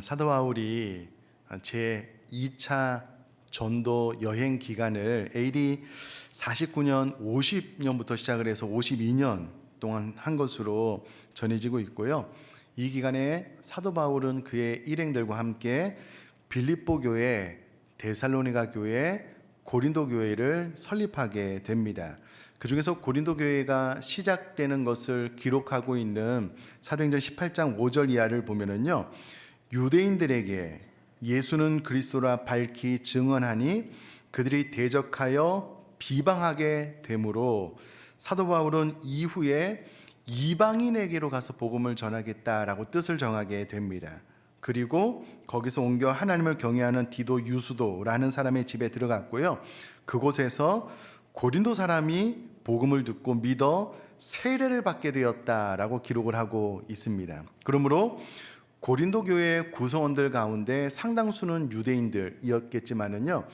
사도 바울이 제 2차 전도 여행 기간을 AD 49년 50년부터 시작을 해서 52년 동안 한 것으로 전해지고 있고요. 이 기간에 사도 바울은 그의 일행들과 함께 빌립보 교회, 데살로니가 교회, 고린도 교회를 설립하게 됩니다. 그 중에서 고린도 교회가 시작되는 것을 기록하고 있는 사도행전 18장 5절 이하를 보면은요, 유대인들에게 예수는 그리스도라 밝히 증언하니 그들이 대적하여 비방하게 되므로 사도 바울은 이후에 이방인에게로 가서 복음을 전하겠다라고 뜻을 정하게 됩니다. 그리고 거기서 옮겨 하나님을 경외하는 디도 유수도라는 사람의 집에 들어갔고요. 그곳에서 고린도 사람이 복음을 듣고 믿어 세례를 받게 되었다라고 기록을 하고 있습니다. 그러므로 고린도 교회 구성원들 가운데 상당수는 유대인들이었겠지만은요,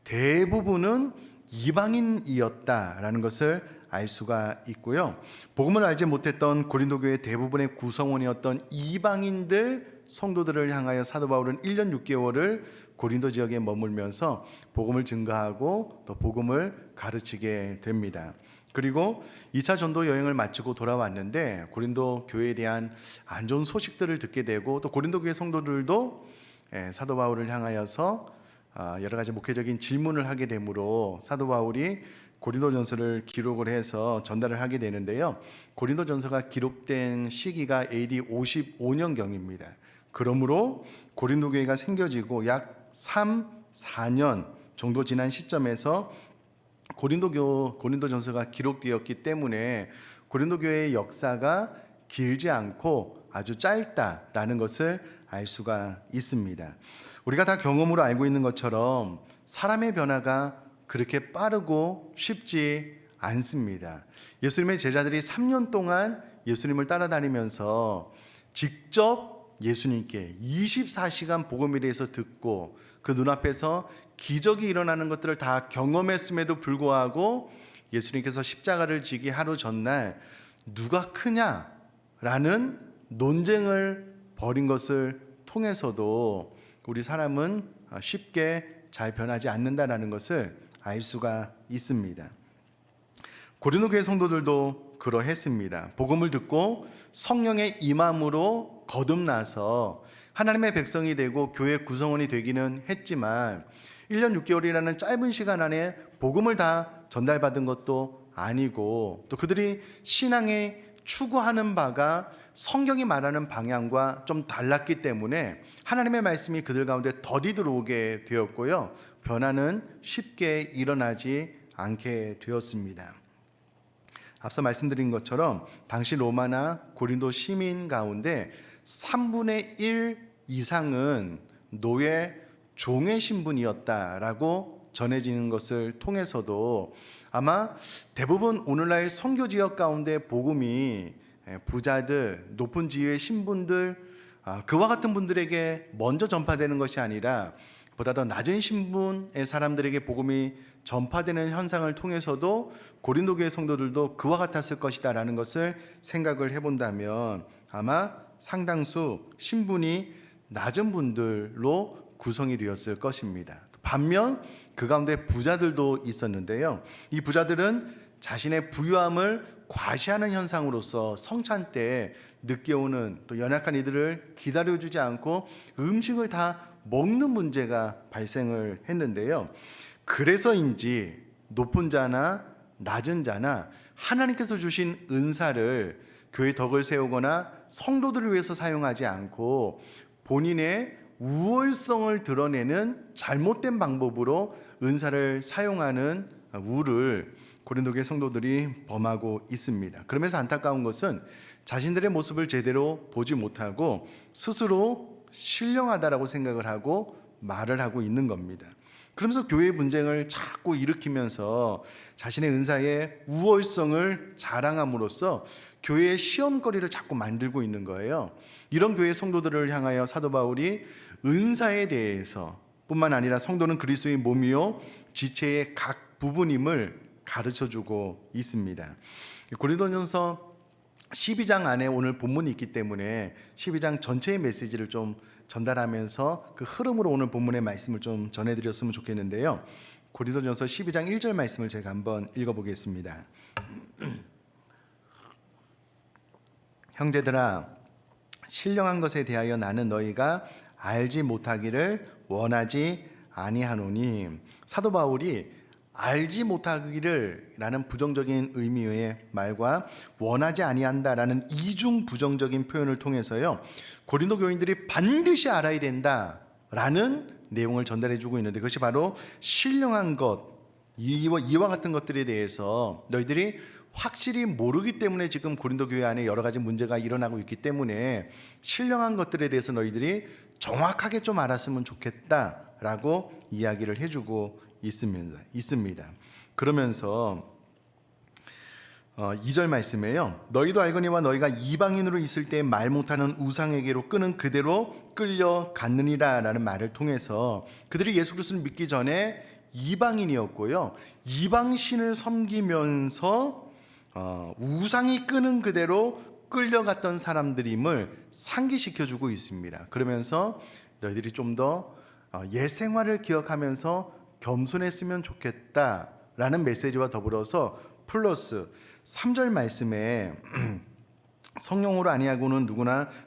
대부분은 이방인이었다라는 것을 알 수가 있고요. 복음을 알지 못했던 고린도 교회 대부분의 구성원이었던 이방인들 성도들을 향하여 사도 바울은 1년 6개월을 고린도 지역에 머물면서 복음을 증거하고 또 복음을 가르치게 됩니다. 그리고 2차 전도 여행을 마치고 돌아왔는데 고린도 교회에 대한 안 좋은 소식들을 듣게 되고 또 고린도 교회 성도들도 사도 바울을 향하여서 여러 가지 목회적인 질문을 하게 되므로 사도 바울이 고린도전서를 기록을 해서 전달을 하게 되는데요. 고린도전서가 기록된 시기가 AD 55년경입니다. 그러므로 고린도 교회가 생겨지고 약 3, 4년 정도 지난 시점에서 고린도전서가 기록되었기 때문에 고린도 교회의 역사가 길지 않고 아주 짧다라는 것을 알 수가 있습니다. 우리가 다 경험으로 알고 있는 것처럼 사람의 변화가 그렇게 빠르고 쉽지 않습니다. 예수님의 제자들이 3년 동안 예수님을 따라다니면서 직접 예수님께 24시간 복음에 대해서 듣고 그 눈앞에서 기적이 일어나는 것들을 다 경험했음에도 불구하고 예수님께서 십자가를 지기 하루 전날 누가 크냐라는 논쟁을 벌인 것을 통해서도 우리 사람은 쉽게 잘 변하지 않는다라는 것을 알 수가 있습니다. 고린도 교회 성도들도 그러했습니다. 복음을 듣고 성령의 임함으로 거듭나서 하나님의 백성이 되고 교회 구성원이 되기는 했지만 1년 6개월이라는 짧은 시간 안에 복음을 다 전달받은 것도 아니고 또 그들이 신앙에 추구하는 바가 성경이 말하는 방향과 좀 달랐기 때문에 하나님의 말씀이 그들 가운데 더디 들어오게 되었고요. 변화는 쉽게 일어나지 않게 되었습니다. 앞서 말씀드린 것처럼 당시 로마나 고린도 시민 가운데 3분의 1 이상은 노예 종의 신분이었다라고 전해지는 것을 통해서도 아마 대부분 오늘날 선교 지역 가운데 복음이 부자들, 높은 지위의 신분들, 그와 같은 분들에게 먼저 전파되는 것이 아니라 보다 더 낮은 신분의 사람들에게 복음이 전파되는 현상을 통해서도 고린도 교회 성도들도 그와 같았을 것이다 라는 것을 생각을 해본다면 아마 상당수 신분이 낮은 분들로 구성이 되었을 것입니다. 반면 그 가운데 부자들도 있었는데요. 이 부자들은 자신의 부유함을 과시하는 현상으로서 성찬 때 늦게 오는 또 연약한 이들을 기다려주지 않고 음식을 다 먹는 문제가 발생을 했는데요. 그래서인지 높은 자나 낮은 자나 하나님께서 주신 은사를 교회 덕을 세우거나 성도들을 위해서 사용하지 않고 본인의 우월성을 드러내는 잘못된 방법으로 은사를 사용하는 우를 고린도 교회 성도들이 범하고 있습니다. 그러면서 안타까운 것은 자신들의 모습을 제대로 보지 못하고 스스로 신령하다라고 생각을 하고 말을 하고 있는 겁니다. 그러면서 교회의 분쟁을 자꾸 일으키면서 자신의 은사의 우월성을 자랑함으로써 교회의 시험거리를 자꾸 만들고 있는 거예요. 이런 교회 성도들을 향하여 사도 바울이 은사에 대해서 뿐만 아니라 성도는 그리스도의 몸이요 지체의 각 부분임을 가르쳐주고 있습니다. 고린도전서 12장 안에 오늘 본문이 있기 때문에 12장 전체의 메시지를 좀 전달하면서 그 흐름으로 오늘 본문의 말씀을 좀 전해드렸으면 좋겠는데요. 고린도전서 12장 1절 말씀을 제가 한번 읽어보겠습니다. 형제들아, 신령한 것에 대하여 나는 너희가 알지 못하기를 원하지 아니하노니. 사도 바울이 알지 못하기를 라는 부정적인 의미의 말과 원하지 아니한다라는 이중 부정적인 표현을 통해서요, 고린도 교인들이 반드시 알아야 된다라는 내용을 전달해 주고 있는데, 그것이 바로 신령한 것, 이와 같은 것들에 대해서 너희들이 확실히 모르기 때문에 지금 고린도 교회 안에 여러 가지 문제가 일어나고 있기 때문에 신령한 것들에 대해서 너희들이 정확하게 좀 알았으면 좋겠다라고 이야기를 해주고 있습니다. 그러면서 2절 말씀에요, 너희도 알거니와 너희가 이방인으로 있을 때 말 못하는 우상에게로 끄는 그대로 끌려갔느니라 라는 말을 통해서 그들이 예수 그리스도를 믿기 전에 이방인이었고요, 이방신을 섬기면서 우상이 끄는 그대로 끌려갔던 사람들임을 상기시켜주고 있습니다. 그러면서 너희들이 좀 더 옛 생활을 기억하면서 겸손했으면 좋겠다라는 메시지와 더불어서 플러스 3절 말씀에 성령으로 아니하고는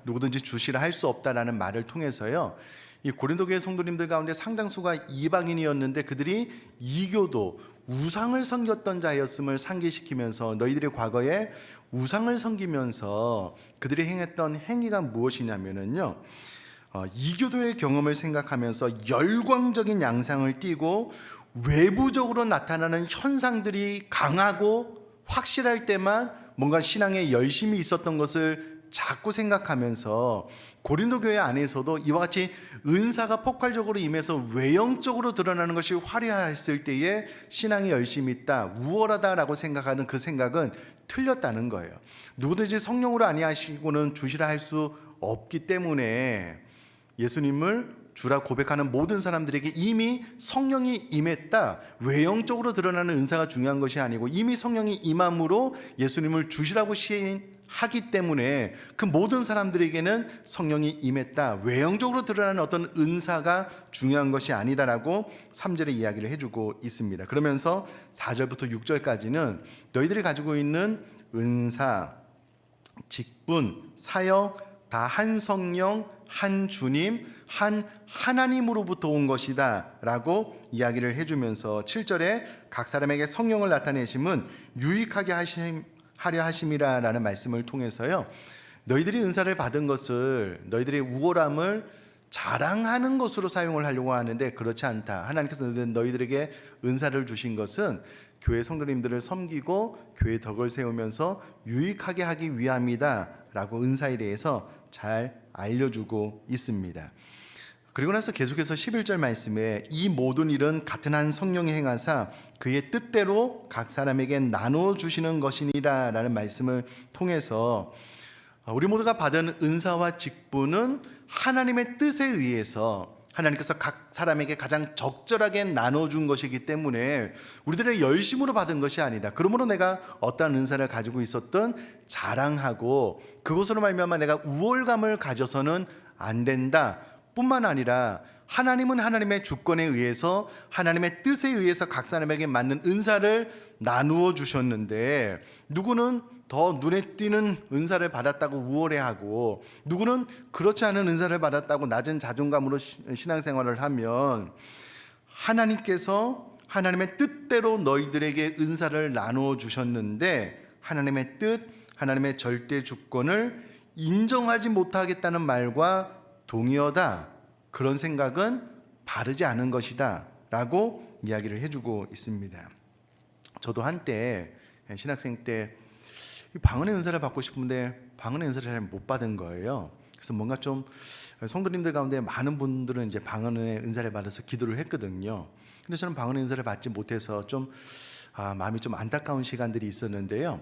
누구든지 주시라 할 수 없다라는 말을 통해서요, 이 고린도 교회 성도님들 가운데 상당수가 이방인이었는데 그들이 이교도 우상을 섬겼던 자였음을 상기시키면서 너희들의 과거에 우상을 섬기면서 그들이 행했던 행위가 무엇이냐면요, 이교도의 경험을 생각하면서 열광적인 양상을 띠고 외부적으로 나타나는 현상들이 강하고 확실할 때만 뭔가 신앙에 열심히 있었던 것을 자꾸 생각하면서 고린도 교회 안에서도 이와 같이 은사가 폭발적으로 임해서 외형적으로 드러나는 것이 화려했을 때에 신앙이 열심히 있다, 우월하다라고 생각하는 그 생각은 틀렸다는 거예요. 누구든지 성령으로 아니하시고는 주시라 할 수 없기 때문에 예수님을 주라 고백하는 모든 사람들에게 이미 성령이 임했다, 외형적으로 드러나는 은사가 중요한 것이 아니고 이미 성령이 임함으로 예수님을 주시라고 시행하기 때문에 그 모든 사람들에게는 성령이 임했다, 외형적으로 드러나는 어떤 은사가 중요한 것이 아니다라고 3절에 이야기를 해주고 있습니다. 그러면서 4절부터 6절까지는 너희들이 가지고 있는 은사, 직분, 사역 다 한 성령, 한 주님, 한 하나님으로부터 온 것이다 라고 이야기를 해주면서 7절에 각 사람에게 성령을 나타내심은 유익하게 하려 하심이라 라는 말씀을 통해서요, 너희들이 은사를 받은 것을 너희들의 우월함을 자랑하는 것으로 사용을 하려고 하는데 그렇지 않다. 하나님께서 너희들에게 은사를 주신 것은 교회 성도님들을 섬기고 교회 덕을 세우면서 유익하게 하기 위함이다 라고 은사에 대해서 잘 알려주고 있습니다. 그리고 나서 계속해서 11절 말씀에 이 모든 일은 같은 한 성령이 행하사 그의 뜻대로 각 사람에게 나눠주시는 것이니라 라는 말씀을 통해서 우리 모두가 받은 은사와 직분은 하나님의 뜻에 의해서 하나님께서 각 사람에게 가장 적절하게 나눠준 것이기 때문에 우리들의 열심으로 받은 것이 아니다. 그러므로 내가 어떠한 은사를 가지고 있었던 자랑하고 그것으로 말미암아 내가 우월감을 가져서는 안 된다 뿐만 아니라 하나님은 하나님의 주권에 의해서 하나님의 뜻에 의해서 각 사람에게 맞는 은사를 나누어 주셨는데 누구는 더 눈에 띄는 은사를 받았다고 우월해하고 누구는 그렇지 않은 은사를 받았다고 낮은 자존감으로 신앙생활을 하면 하나님께서 하나님의 뜻대로 너희들에게 은사를 나누어 주셨는데 하나님의 뜻, 하나님의 절대 주권을 인정하지 못하겠다는 말과 동의어다, 그런 생각은 바르지 않은 것이다 라고 이야기를 해주고 있습니다. 저도 한때 신학생 때 방언의 은사를 받고 싶은데 방언의 은사를 잘 못 받은 거예요. 그래서 뭔가 좀 성도님들 가운데 많은 분들은 이제 방언의 은사를 받아서 기도를 했거든요. 근데 저는 방언의 은사를 받지 못해서 좀 마음이 좀 안타까운 시간들이 있었는데요.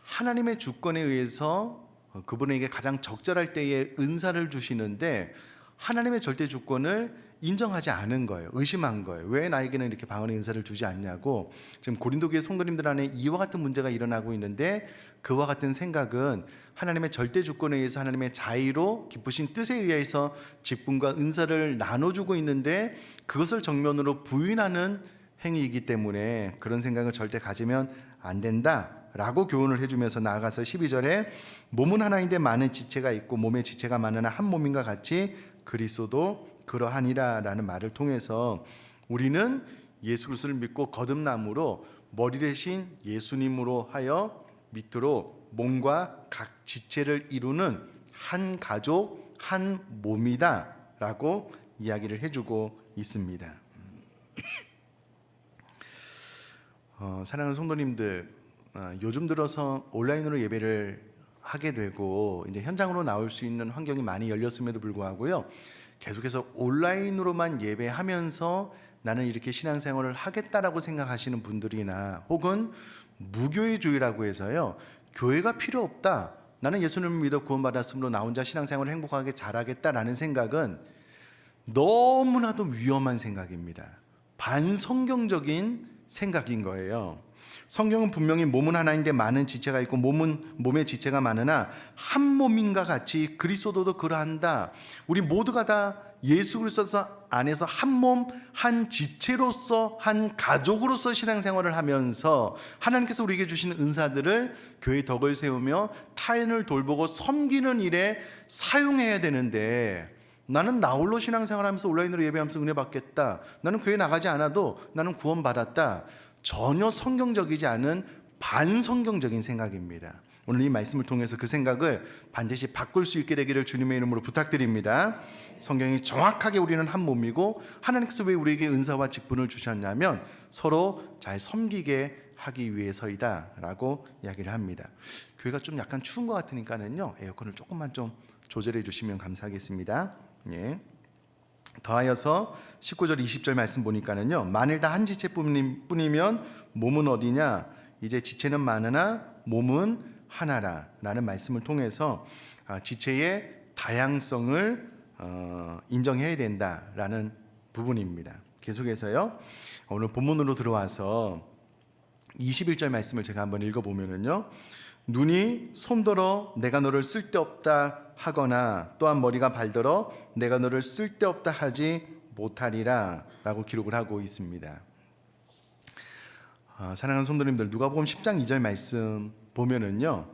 하나님의 주권에 의해서 그분에게 가장 적절할 때에 은사를 주시는데 하나님의 절대 주권을 인정하지 않은 거예요. 의심한 거예요. 왜 나에게는 이렇게 방언의 은사를 주지 않냐고. 지금 고린도 교회 성도님들 안에 이와 같은 문제가 일어나고 있는데, 그와 같은 생각은 하나님의 절대 주권에 의해서 하나님의 자의로 기쁘신 뜻에 의해서 직분과 은사를 나눠주고 있는데, 그것을 정면으로 부인하는 행위이기 때문에 그런 생각을 절대 가지면 안 된다 라고 교훈을 해주면서 나아가서 12절에 몸은 하나인데 많은 지체가 있고 몸의 지체가 많으나 한 몸인가 같이 그리스도도 그러하니라 라는 말을 통해서 우리는 예수 그리스도를 믿고 거듭남으로 머리 대신 예수님으로 하여 밑으로 몸과 각 지체를 이루는 한 가족, 한 몸이다 라고 이야기를 해주고 있습니다. 사랑하는 성도님들, 요즘 들어서 온라인으로 예배를 하게 되고 이제 현장으로 나올 수 있는 환경이 많이 열렸음에도 불구하고요, 계속해서 온라인으로만 예배하면서 나는 이렇게 신앙생활을 하겠다라고 생각하시는 분들이나 혹은 무교회주의라고 해서요, 교회가 필요 없다, 나는 예수님을 믿어 구원받았으므로 나 혼자 신앙생활을 행복하게 잘하겠다라는 생각은 너무나도 위험한 생각입니다. 반성경적인 생각인 거예요. 성경은 분명히 몸은 하나인데 많은 지체가 있고 몸의 지체가 많으나 한 몸인가 같이 그리스도도 그러한다. 우리 모두가 다 예수 그리스도 안에서 한 몸, 한 지체로서, 한 가족으로서 신앙생활을 하면서 하나님께서 우리에게 주신 은사들을 교회의 덕을 세우며 타인을 돌보고 섬기는 일에 사용해야 되는데, 나는 나 홀로 신앙생활하면서 온라인으로 예배하면서 은혜 받겠다, 나는 교회 나가지 않아도 나는 구원받았다, 전혀 성경적이지 않은 반성경적인 생각입니다. 오늘 이 말씀을 통해서 그 생각을 반드시 바꿀 수 있게 되기를 주님의 이름으로 부탁드립니다. 성경이 정확하게 우리는 한 몸이고 하나님께서 왜 우리에게 은사와 직분을 주셨냐면 서로 잘 섬기게 하기 위해서이다 라고 이야기를 합니다. 교회가 좀 약간 추운 것 같으니까는요, 에어컨을 조금만 좀 조절해 주시면 감사하겠습니다. 예. 더하여서 19절 20절 말씀 보니까는요, 만일 다 한 지체뿐이면 몸은 어디냐, 이제 지체는 많으나 몸은 하나라 라는 말씀을 통해서 지체의 다양성을 인정해야 된다라는 부분입니다. 계속해서요, 오늘 본문으로 들어와서 21절 말씀을 제가 한번 읽어보면은요, 눈이 손더러 내가 너를 쓸데없다 하거나 또한 머리가 발더러 내가 너를 쓸데없다 하지 못하리라 라고 기록을 하고 있습니다. 사랑하는 성도님들, 누가복음 10장 2절 말씀 보면은요,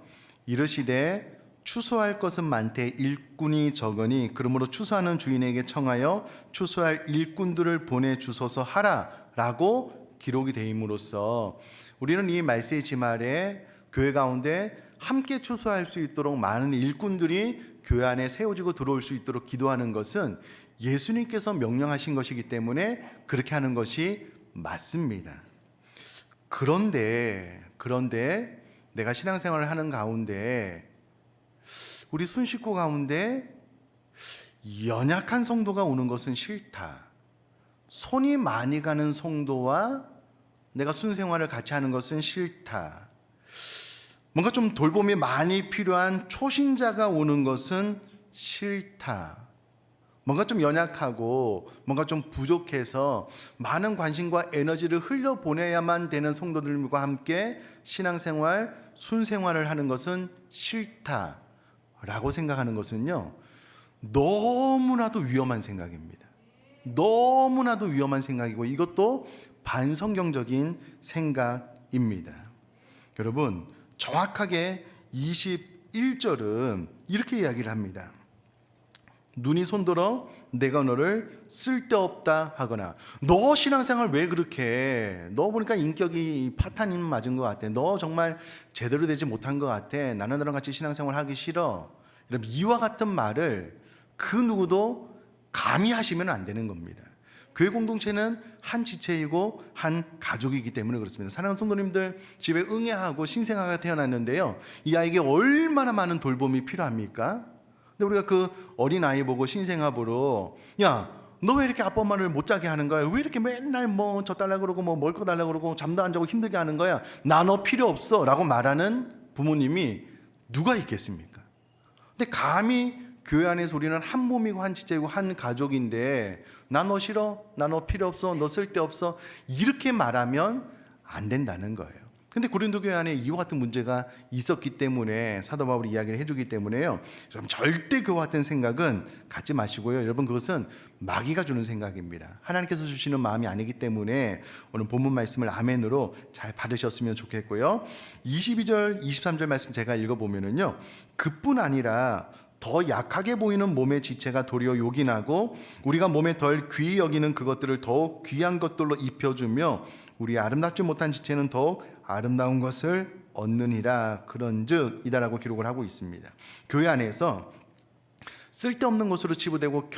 이르시되 추수할 것은 많되 일꾼이 적으니 그러므로 추수하는 주인에게 청하여 추수할 일꾼들을 보내주소서 하라 라고 기록이 되므로써 우리는 이 말세지 말에 교회 가운데 함께 추수할 수 있도록 많은 일꾼들이 교회 안에 세워지고 들어올 수 있도록 기도하는 것은 예수님께서 명령하신 것이기 때문에 그렇게 하는 것이 맞습니다. 그런데 내가 신앙생활을 하는 가운데 우리 순식구 가운데 연약한 성도가 오는 것은 싫다, 손이 많이 가는 성도와 내가 순생활을 같이 하는 것은 싫다, 뭔가 좀 돌봄이 많이 필요한 초신자가 오는 것은 싫다, 뭔가 좀 연약하고 뭔가 좀 부족해서 많은 관심과 에너지를 흘려보내야만 되는 성도들과 함께 신앙생활, 순생활을 하는 것은 싫다라고 생각하는 것은요, 너무나도 위험한 생각입니다. 너무나도 위험한 생각이고 이것도 반성경적인 생각입니다. 여러분, 정확하게 21절은 이렇게 이야기를 합니다. 눈이 손들어 내가 너를 쓸데없다 하거나, 너 신앙생활 왜 그렇게 해? 너 보니까 인격이 파탄이 맞은 것 같아, 너 정말 제대로 되지 못한 것 같아, 나는 너랑 같이 신앙생활 하기 싫어, 이런 이와 같은 말을 그 누구도 감히 하시면 안 되는 겁니다. 교회 공동체는 한 지체이고 한 가족이기 때문에 그렇습니다. 사랑하는 성도님들, 집에 응애하고 신생아가 태어났는데요, 이 아이에게 얼마나 많은 돌봄이 필요합니까? 근데 우리가 그 어린아이 보고 신생아 보러, 야, 너 왜 이렇게 아빠 말을 못 자게 하는 거야? 왜 이렇게 맨날 뭐 저 달라고 그러고 뭐 먹을 거 달라고 그러고 잠도 안 자고 힘들게 하는 거야? 나 너 필요 없어 라고 말하는 부모님이 누가 있겠습니까? 근데 감히 교회 안에서 우리는 한 몸이고 한 지체이고 한 가족인데 나 너 싫어? 나 너 필요 없어? 너 쓸데없어? 이렇게 말하면 안 된다는 거예요. 근데 고린도 교회 안에 이와 같은 문제가 있었기 때문에 사도 바울이 이야기를 해주기 때문에요. 여러분 절대 그와 같은 생각은 갖지 마시고요. 여러분 그것은 마귀가 주는 생각입니다. 하나님께서 주시는 마음이 아니기 때문에 오늘 본문 말씀을 아멘으로 잘 받으셨으면 좋겠고요. 22절, 23절 말씀 제가 읽어보면은요. 그뿐 아니라 더 약하게 보이는 몸의 지체가 도리어 요긴하고 우리가 몸에 덜 귀히 여기는 그것들을 더욱 귀한 것들로 입혀주며 우리 아름답지 못한 지체는 더욱 아름다운 것을 얻느니라 그런즉 이다라고 기록을 하고 있습니다. 교회 안에서 쓸데없는 것으로 치부되고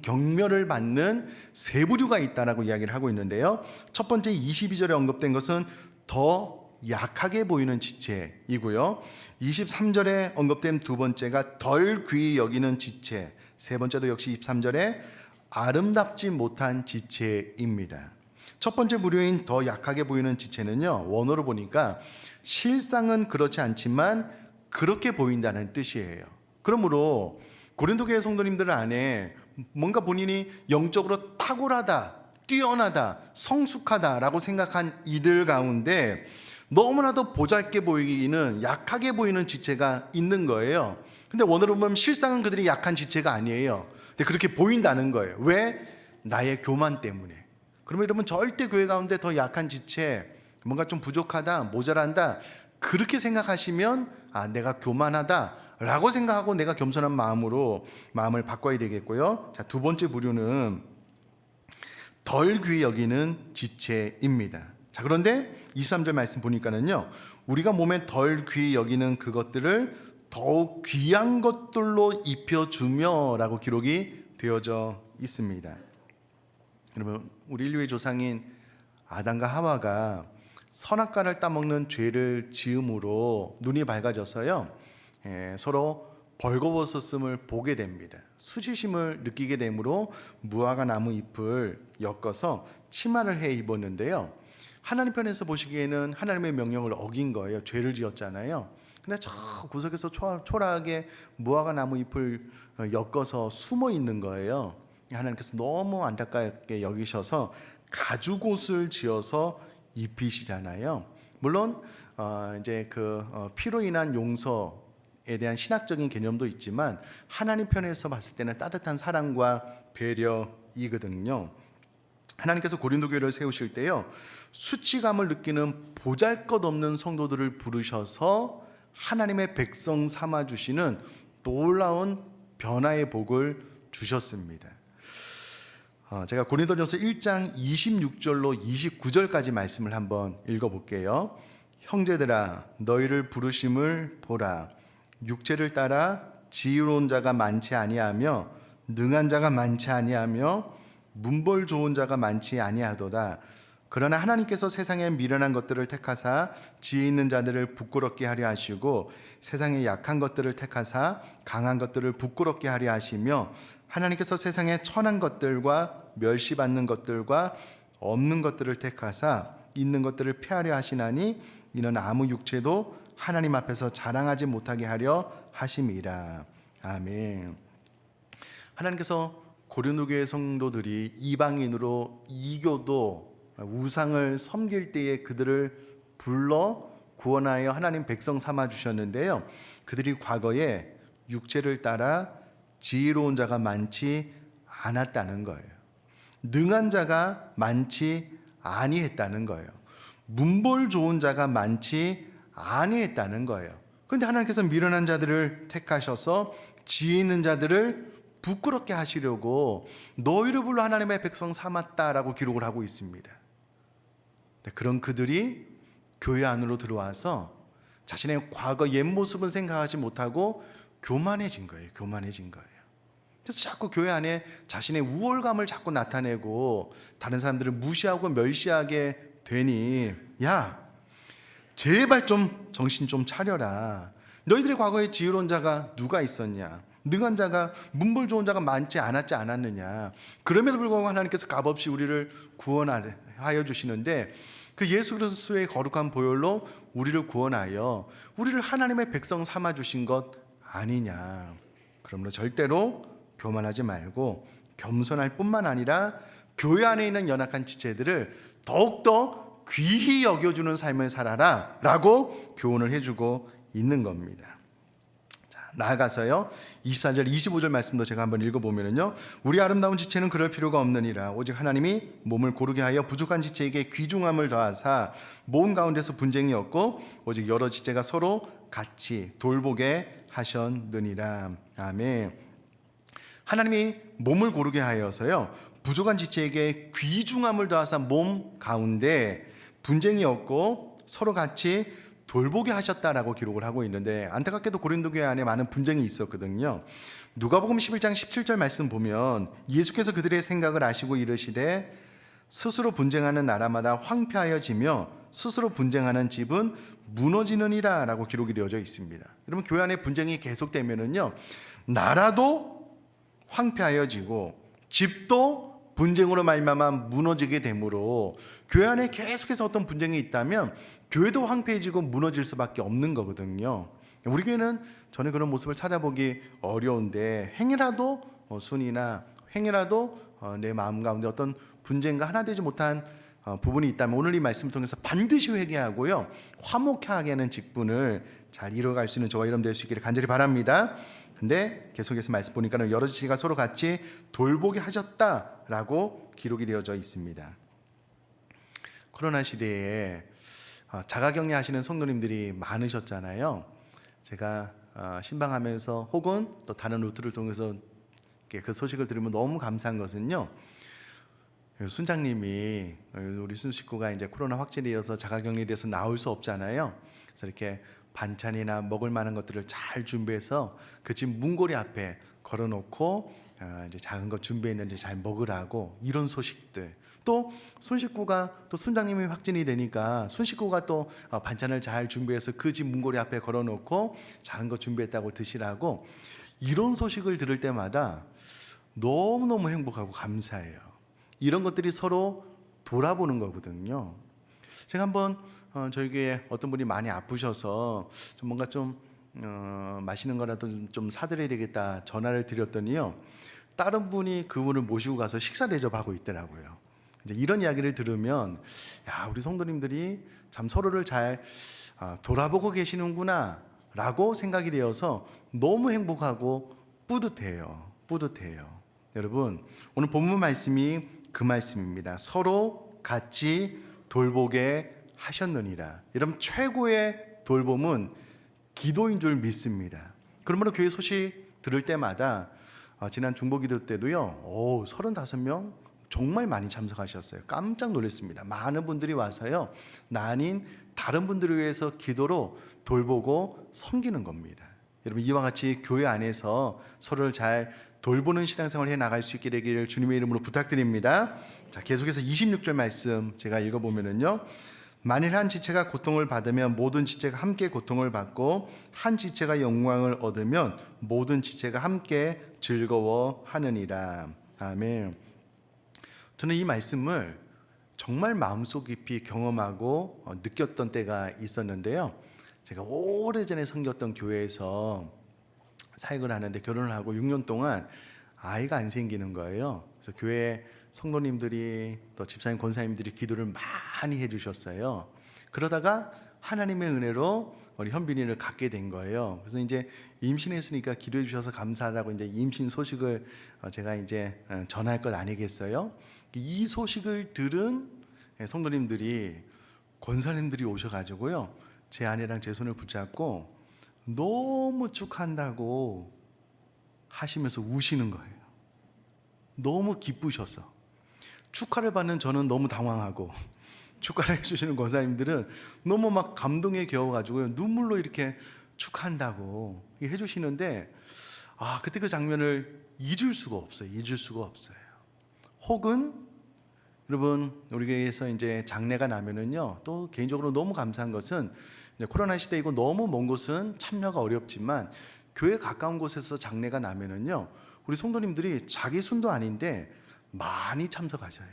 경멸을 받는 세 부류가 있다라고 이야기를 하고 있는데요. 첫 번째 22절에 언급된 것은 더 약하게 보이는 지체이고요. 23절에 언급된 두 번째가 덜 귀히 여기는 지체, 세 번째도 역시 23절에 아름답지 못한 지체입니다. 첫 번째 부류인 더 약하게 보이는 지체는요, 원어로 보니까 실상은 그렇지 않지만 그렇게 보인다는 뜻이에요. 그러므로 고린도 교회 성도님들 안에 뭔가 본인이 영적으로 탁월하다, 뛰어나다, 성숙하다라고 생각한 이들 가운데 너무나도 보잘게 보이기는 약하게 보이는 지체가 있는 거예요. 근데 원어로 보면 실상은 그들이 약한 지체가 아니에요. 근데 그렇게 보인다는 거예요. 왜? 나의 교만 때문에. 그러면 여러분 절대 교회 가운데 더 약한 지체, 뭔가 좀 부족하다, 모자란다 그렇게 생각하시면 내가 교만하다 라고 생각하고 내가 겸손한 마음으로 마음을 바꿔야 되겠고요. 자, 두 번째 부류는 덜 귀히 여기는 지체입니다. 자, 그런데 23절 말씀 보니까는요, 우리가 몸에 덜 귀히 여기는 그것들을 더욱 귀한 것들로 입혀주며 라고 기록이 되어져 있습니다. 여러분, 우리 인류의 조상인 아담과 하와가 선악과를 따먹는 죄를 지음으로 눈이 밝아져서요, 서로 벌거벗었음을 보게 됩니다. 수치심을 느끼게 되므로 무화과 나무 잎을 엮어서 치마를 해 입었는데요. 하나님 편에서 보시기에는 하나님의 명령을 어긴 거예요. 죄를 지었잖아요. 근데 저 구석에서 초라하게 무화과 나무 잎을 엮어서 숨어 있는 거예요. 하나님께서 너무 안타깝게 여기셔서 가죽옷을 지어서 입히시잖아요. 물론 이제 피로 인한 용서에 대한 신학적인 개념도 있지만 하나님 편에서 봤을 때는 따뜻한 사랑과 배려이거든요. 하나님께서 고린도 교회를 세우실 때요, 수치감을 느끼는 보잘것없는 성도들을 부르셔서 하나님의 백성 삼아 주시는 놀라운 변화의 복을 주셨습니다. 제가 고린도전서 1장 26절로 29절까지 말씀을 한번 읽어볼게요. 형제들아, 너희를 부르심을 보라. 육체를 따라 지혜로운 자가 많지 아니하며 능한 자가 많지 아니하며 문벌 좋은 자가 많지 아니하도다. 그러나 하나님께서 세상에 미련한 것들을 택하사 지혜 있는 자들을 부끄럽게 하려 하시고 세상에 약한 것들을 택하사 강한 것들을 부끄럽게 하려 하시며 하나님께서 세상에 천한 것들과 멸시받는 것들과 없는 것들을 택하사 있는 것들을 폐하려 하시나니 이는 아무 육체도 하나님 앞에서 자랑하지 못하게 하려 하심이라. 아멘. 하나님께서 고린도 교회 성도들이 이방인으로 이교도 우상을 섬길 때에 그들을 불러 구원하여 하나님 백성 삼아 주셨는데요. 그들이 과거에 육체를 따라 지혜로운 자가 많지 않았다는 거예요. 능한 자가 많지 아니했다는 거예요. 문벌 좋은 자가 많지 아니했다는 거예요. 그런데 하나님께서 미련한 자들을 택하셔서 지혜 있는 자들을 부끄럽게 하시려고 너희를 불러 하나님의 백성 삼았다라고 기록을 하고 있습니다. 그런 그들이 교회 안으로 들어와서 자신의 과거 옛 모습은 생각하지 못하고 교만해진 거예요. 교만해진 거예요. 그래서 자꾸 교회 안에 자신의 우월감을 자꾸 나타내고 다른 사람들을 무시하고 멸시하게 되니, 야, 제발 좀 정신 좀 차려라. 너희들의 과거에 지혜로운 자가 누가 있었냐? 능한 자가, 문벌 좋은 자가 많지 않았느냐? 그럼에도 불구하고 하나님께서 값없이 우리를 구원하여 주시는데 그 예수 그리스도의 거룩한 보혈로 우리를 구원하여 우리를 하나님의 백성 삼아 주신 것 아니냐? 그러므로 절대로 교만하지 말고 겸손할 뿐만 아니라 교회 안에 있는 연약한 지체들을 더욱더 귀히 여겨주는 삶을 살아라 라고 교훈을 해주고 있는 겁니다. 자, 나아가서요 24절 25절 말씀도 제가 한번 읽어보면요, 우리 아름다운 지체는 그럴 필요가 없느니라. 오직 하나님이 몸을 고르게 하여 부족한 지체에게 귀중함을 더하사 몸 가운데서 분쟁이 없고 오직 여러 지체가 서로 같이 돌보게 하셨느니라. 아멘. 하나님이 몸을 고르게 하여서요 부족한 지체에게 귀중함을 더하사 몸 가운데 분쟁이 없고 서로 같이 돌보게 하셨다라고 기록을 하고 있는데, 안타깝게도 고린도 교회 안에 많은 분쟁이 있었거든요. 누가복음 11장 17절 말씀 보면 예수께서 그들의 생각을 아시고 이르시되 스스로 분쟁하는 나라마다 황폐하여지며 스스로 분쟁하는 집은 무너지느니라 라고 기록이 되어져 있습니다. 여러분, 교회 안에 분쟁이 계속되면은요 나라도 황폐하여지고 집도 분쟁으로 말미암아 무너지게 되므로 교회 안에 계속해서 어떤 분쟁이 있다면 교회도 황폐해지고 무너질 수밖에 없는 거거든요. 우리 교회는 전혀 그런 모습을 찾아보기 어려운데, 행여라도 순이나 행여라도 내 마음 가운데 어떤 분쟁과 하나 되지 못한 부분이 있다면 오늘 이 말씀을 통해서 반드시 회개하고요 화목하게 하는 직분을 잘 이뤄갈 수 있는 저와 여러분 될 수 있기를 간절히 바랍니다. 근데 계속해서 말씀 보니까는 여러 지체가 서로 같이 돌보게 하셨다라고 기록이 되어져 있습니다. 코로나 시대에 자가격리 하시는 성도님들이 많으셨잖아요. 제가 신방하면서 혹은 또 다른 루트를 통해서 그 소식을 들으면 너무 감사한 것은요, 순장님이 우리 순 식구가 이제 코로나 확진이어서 자가격리돼서 나올 수 없잖아요. 그래서 이렇게 반찬이나 먹을 만한 것들을 잘 준비해서 그 집 문고리 앞에 걸어놓고 이제 작은 것 준비했는지 잘 먹으라고, 이런 소식들. 또 순 식구가 또 순장님이 확진이 되니까 순 식구가 또 반찬을 잘 준비해서 그 집 문고리 앞에 걸어놓고 작은 것 준비했다고 드시라고, 이런 소식을 들을 때마다 너무너무 행복하고 감사해요. 이런 것들이 서로 돌아보는 거거든요. 제가 한번 저희 교회에 어떤 분이 많이 아프셔서 좀 뭔가 좀 맛있는 거라도 좀 사드려야 되겠다 전화를 드렸더니요, 다른 분이 그분을 모시고 가서 식사 대접하고 있더라고요. 이제 이런 이야기를 들으면, 야, 우리 성도님들이 참 서로를 잘 돌아보고 계시는구나 라고 생각이 되어서 너무 행복하고 뿌듯해요. 여러분, 오늘 본문 말씀이 그 말씀입니다. 서로 같이 돌보게 하셨느니라. 여러분, 최고의 돌봄은 기도인 줄 믿습니다. 그러므로 교회 소식 들을 때마다 지난 중보기도 때도요 35명 정말 많이 참석하셨어요. 깜짝 놀랐습니다. 많은 분들이 와서요 나 아닌 다른 분들을 위해서 기도로 돌보고 섬기는 겁니다. 여러분, 이와 같이 교회 안에서 서로를 잘 돌보는 신앙생활을 해나갈 수 있게 되기를 주님의 이름으로 부탁드립니다. 자, 계속해서 26절 말씀 제가 읽어보면은요, 만일 한 지체가 고통을 받으면 모든 지체가 함께 고통을 받고 한 지체가 영광을 얻으면 모든 지체가 함께 즐거워하느니라. 아멘. 저는 이 말씀을 정말 마음속 깊이 경험하고 느꼈던 때가 있었는데요, 제가 오래전에 섬겼던 교회에서 사역을 하는데 결혼을 하고 6년 동안 아이가 안 생기는 거예요. 그래서 교회 성도님들이 또 집사님 권사님들이 기도를 많이 해주셨어요. 그러다가 하나님의 은혜로 우리 현빈이를 갖게 된 거예요. 그래서 이제 임신했으니까 기도해 주셔서 감사하다고 이제 임신 소식을 제가 이제 전할 것 아니겠어요? 이 소식을 들은 성도님들이 권사님들이 오셔가지고요 제 아내랑 제 손을 붙잡고 너무 축하한다고 하시면서 우시는 거예요. 너무 기쁘셔서. 축하를 받는 저는 너무 당황하고, 축하를 해주시는 권사님들은 너무 막 감동에 겨워가지고요 눈물로 이렇게 축하한다고 해주시는데, 그때 그 장면을 잊을 수가 없어요. 혹은 여러분, 우리 교회에서 이제 장례가 나면은요 또 개인적으로 너무 감사한 것은, 코로나 시대이고 너무 먼 곳은 참여가 어렵지만 교회 가까운 곳에서 장례가 나면은요 우리 성도님들이 자기 순도 아닌데 많이 참석하셔요.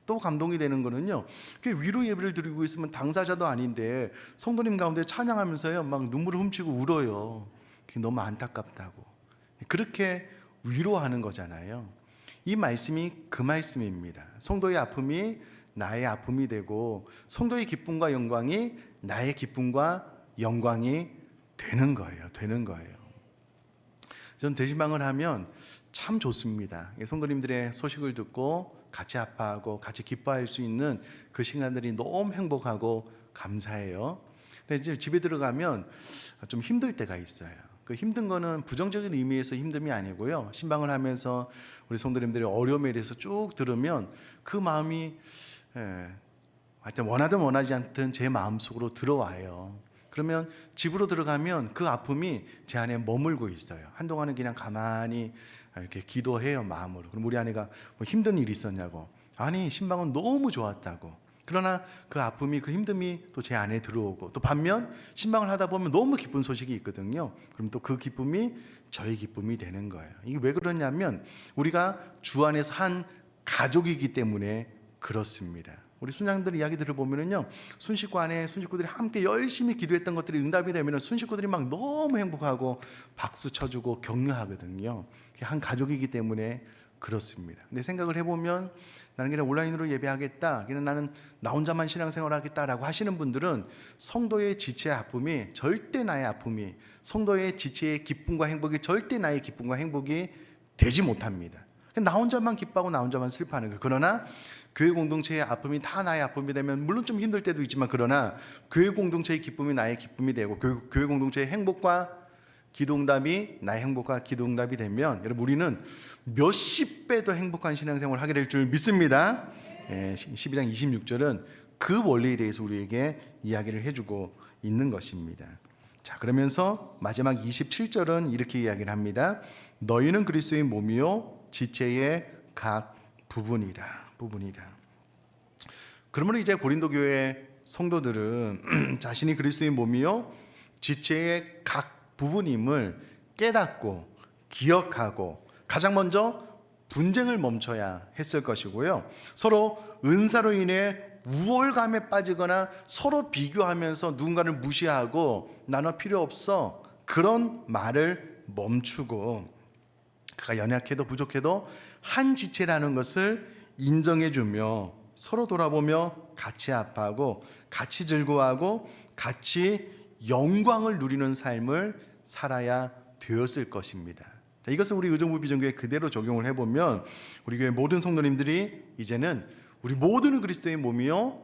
또 감동이 되는 거는요, 위로 예배를 드리고 있으면 당사자도 아닌데 성도님 가운데 찬양하면서요 막 눈물을 훔치고 울어요. 너무 안타깝다고 그렇게 위로하는 거잖아요. 이 말씀이 그 말씀입니다. 성도의 아픔이 나의 아픔이 되고 성도의 기쁨과 영광이 나의 기쁨과 영광이 되는 거예요. 저는 대신방을 하면 참 좋습니다. 성도님들의 소식을 듣고 같이 아파하고 같이 기뻐할 수 있는 그 시간들이 너무 행복하고 감사해요. 근데 이제 집에 들어가면 좀 힘들 때가 있어요. 그 힘든 거는 부정적인 의미에서 힘듦이 아니고요. 신방을 하면서 우리 성도님들의 어려움에 대해서 쭉 들으면 그 마음이 하여튼 원하든 원하지 않든 제 마음속으로 들어와요. 그러면 집으로 들어가면 그 아픔이 제 안에 머물고 있어요. 한동안은 그냥 가만히 이렇게 기도해요, 마음으로. 그럼 우리 아내가 뭐 힘든 일이 있었냐고. 아니, 신방은 너무 좋았다고. 그러나 그 아픔이, 그 힘듦이 또 제 안에 들어오고, 또 반면 신방을 하다 보면 너무 기쁜 소식이 있거든요. 그럼 또 그 기쁨이 저의 기쁨이 되는 거예요. 이게 왜 그러냐면 우리가 주 안에서 한 가족이기 때문에 그렇습니다. 우리 순장들 이야기들을 보면은요, 순식구 안에 순식구들이 함께 열심히 기도했던 것들이 응답이 되면은 순식구들이 막 너무 행복하고 박수 쳐주고 격려하거든요. 한 가족이기 때문에 그렇습니다. 근데 생각을 해보면 나는 그냥 온라인으로 예배하겠다, 그냥 나는 나 혼자만 신앙생활하겠다라고 하시는 분들은 성도의 지체의 아픔이 절대 나의 아픔이, 성도의 지체의 기쁨과 행복이 절대 나의 기쁨과 행복이 되지 못합니다. 나 혼자만 기뻐하고 나 혼자만 슬퍼하는 거예요. 그러나 교회 공동체의 아픔이 다 나의 아픔이 되면 물론 좀 힘들 때도 있지만, 그러나 교회 공동체의 기쁨이 나의 기쁨이 되고 교회 공동체의 행복과 기도응답이 나의 행복과 기도응답이 되면 여러분 우리는 몇십 배 더 행복한 신앙생활을 하게 될 줄 믿습니다. 12장 26절은 그 원리에 대해서 우리에게 이야기를 해주고 있는 것입니다. 자, 그러면서 마지막 27절은 이렇게 이야기를 합니다. 너희는 그리스도의 몸이요 지체의 각 부분이라. 그러면 이제 고린도 교회 성도들은 자신이 그리스도의 몸이요 지체의 각 부분임을 깨닫고 기억하고 가장 먼저 분쟁을 멈춰야 했을 것이고요. 서로 은사로 인해 우월감에 빠지거나 서로 비교하면서 누군가를 무시하고 나너 필요 없어 그런 말을 멈추고, 그가 연약해도 부족해도 한 지체라는 것을 인정해주며 서로 돌아보며 같이 아파하고 같이 즐거워하고 같이 영광을 누리는 삶을 살아야 되었을 것입니다. 자, 이것을 우리 의정부 비전교회 그대로 적용을 해보면 우리 교회 모든 성도님들이 이제는 우리 모두는 그리스도의 몸이요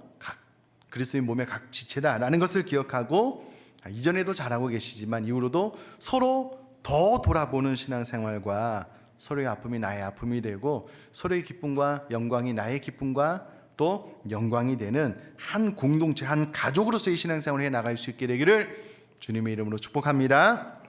그리스도의 몸의 각 지체다라는 것을 기억하고, 이전에도 잘하고 계시지만 이후로도 서로 더 돌아보는 신앙생활과 서로의 아픔이 나의 아픔이 되고 서로의 기쁨과 영광이 나의 기쁨과 또 영광이 되는 한 공동체, 한 가족으로서의 신앙생활을 해나갈 수 있게 되기를 주님의 이름으로 축복합니다.